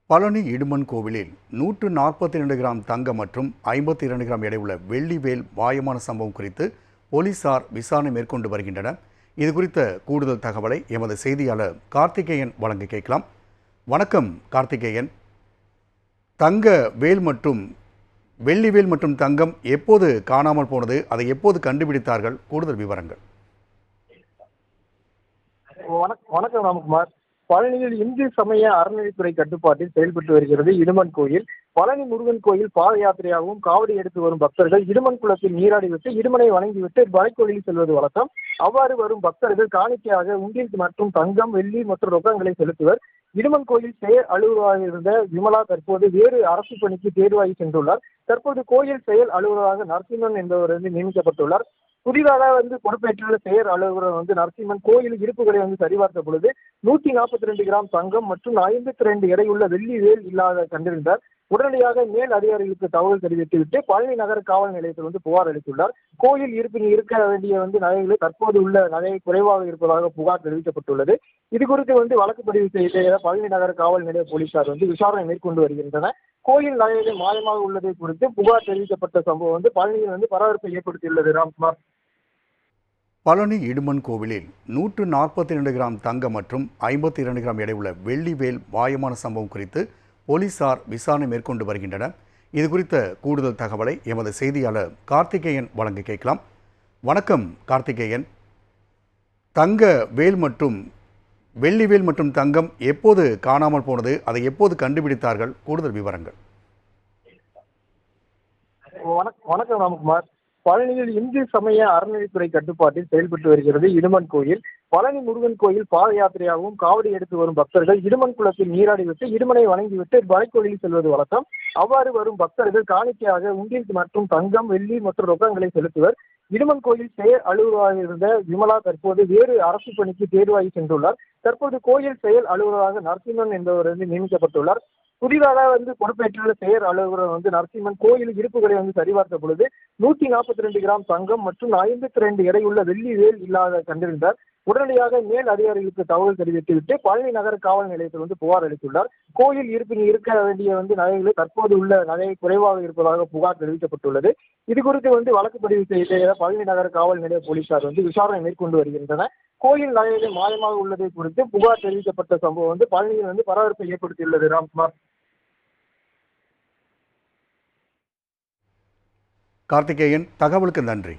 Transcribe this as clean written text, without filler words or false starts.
பழனி இடுமன் கோவிலில் 142 கிராம் தங்கம் மற்றும் 52 கிராம் எடையுள்ள வெள்ளி வேல் மாயமான சம்பவம் குறித்து போலீசார் விசாரணை மேற்கொண்டு வருகின்றனர். இது குறித்த கூடுதல் தகவலை எமது செய்தியாளர் கார்த்திகேயன் வழங்க கேட்கலாம். வணக்கம் கார்த்திகேயன். தங்க வேல் மற்றும் வெள்ளி வேல் மற்றும் தங்கம் எப்போது காணாமல் போனது, அதை எப்போது கண்டுபிடித்தார்கள்? கூடுதல் விவரங்கள். வணக்கம் ராம்குமார். பழனியில் இந்து சமய அறநிலைத்துறை கட்டுப்பாட்டில் செயல்பட்டு வருகிறது இடுமன் கோயில். பழனி முருகன் கோயில் பாத யாத்திரையாகவும் காவடி எடுத்து வரும் பக்தர்கள் இடுமன் குளத்தில் நீராடிவிட்டு இடுமனை வணங்கிவிட்டு வளைக்கோயிலில் செல்வது வழக்கம். அவ்வாறு வரும் பக்தர்கள் காணிக்கையாக உண்டியல் மற்றும் தங்கம், வெள்ளி மற்றும் ரொக்கங்களை செலுத்துவர். இடுமன் கோயில் செயல் அலுவலராக இருந்த விமலா தற்போது வேறு அரசு பணிக்கு தேர்வாகி சென்றுள்ளார். தற்போது கோயில் செயல் அலுவலராக நரசிம்மன் என்பவர் நியமிக்கப்பட்டுள்ளார். புதிதாக பொறுப்பேற்றுள்ள செயல் அலுவலர் நரசிம்மன் கோயில் இருப்புகளை சரிபார்த்த பொழுது 142 கிராம் தங்கம் மற்றும் 52 எடையுள்ள வெள்ளி வேல் இல்லாத கண்டறிந்தார். உடனடியாக மேல் அதிகாரிகளுக்கு தகவல் தெரிவித்துவிட்டு பழனி நகர காவல் நிலையத்தில் புகார் அளித்துள்ளார். கோயில் இருப்பில் இருக்க வேண்டிய நகைகள் தற்போது உள்ள நகை குறைவாக இருப்பதாக புகார் தெரிவிக்கப்பட்டுள்ளது. இது குறித்து வழக்கு பதிவு செய்த பழனி நகர காவல் நிலைய போலீசார் விசாரணை மேற்கொண்டு வருகின்றனர். கோயில் நகைகள் மாயமாக உள்ளதை குறித்து புகார் தெரிவிக்கப்பட்ட சம்பவம் பழனியில் பரபரப்பை ஏற்படுத்தியுள்ளது. ராம்குமார். பழனி இடுமன் கோவிலில் 142 கிராம் தங்கம் மற்றும் 52 கிராம் எடையுள்ள வெள்ளி வேல் மாயமான சம்பவம் குறித்து போலீசார் விசாரணை மேற்கொண்டு வருகின்றனர். இது குறித்த கூடுதல் தகவலை எமது செய்தியாளர் கார்த்திகேயன் வழங்க கேட்கலாம். வணக்கம் கார்த்திகேயன். தங்க வேல் மற்றும் வெள்ளி வேல் மற்றும் தங்கம் எப்போது காணாமல் போனது, அதை எப்போது கண்டுபிடித்தார்கள்? கூடுதல் விவரங்கள். வணக்கம் ராம்குமார். பழனியில் இந்து சமய அறநிலைத்துறை கட்டுப்பாட்டில் செயல்பட்டு வருகிறது இடுமன் கோயில். பழனி முருகன் கோயில் பாத யாத்திரையாகவும் காவடி எடுத்து வரும் பக்தர்கள் இடுமன் குளத்தில் நீராடிவிட்டு இடுமனை வணங்கிவிட்டு வளைக்கோயிலில் செல்வது வழக்கம். அவ்வாறு வரும் பக்தர்கள் காணிக்கையாக உண்டியல் மற்றும் தங்கம், வெள்ளி மற்றும் ரொக்கங்களை செலுத்துவர். இடுமன் கோயில் செயல் அலுவலராக இருந்த விமலா தற்போது வேறு அரசு பணிக்கு தேர்வாகி சென்றுள்ளார். தற்போது கோயில் செயல் அலுவலராக நரசிம்மன் என்பவர் நியமிக்கப்பட்டுள்ளார். புதிதாக பொறுப்பேற்றுள்ள செயல் அலுவலர் நரசிம்மன் கோயில் இருப்புகளை சரிபார்த்த பொழுது 142 கிராம் தங்கம் மற்றும் 52 எடையுள்ள வெள்ளி வேல் இல்லாத கண்டறிந்தார். உடனடியாக மேல் அதிகாரிகளுக்கு தகவல் தெரிவித்துவிட்டு பழனி நகர காவல் நிலையத்தில் புகார் அளித்துள்ளார். கோயில் இருப்பில் இருக்க வேண்டிய நகைகள் தற்போது உள்ள நகை குறைவாக இருப்பதாக புகார் தெரிவிக்கப்பட்டுள்ளது. இது குறித்து வழக்கு பதிவு செய்த பழனி நகர காவல் நிலைய போலீசார் விசாரணை மேற்கொண்டு வருகின்றனர். கோயில் நகைகள் மாயமாக உள்ளதை குறித்து புகார் தெரிவிக்கப்பட்ட சம்பவம் பழனியில் பரபரப்பை ஏற்படுத்தியுள்ளது. ராம்குமார். கார்த்திகேயன், தகவலுக்கு நன்றி.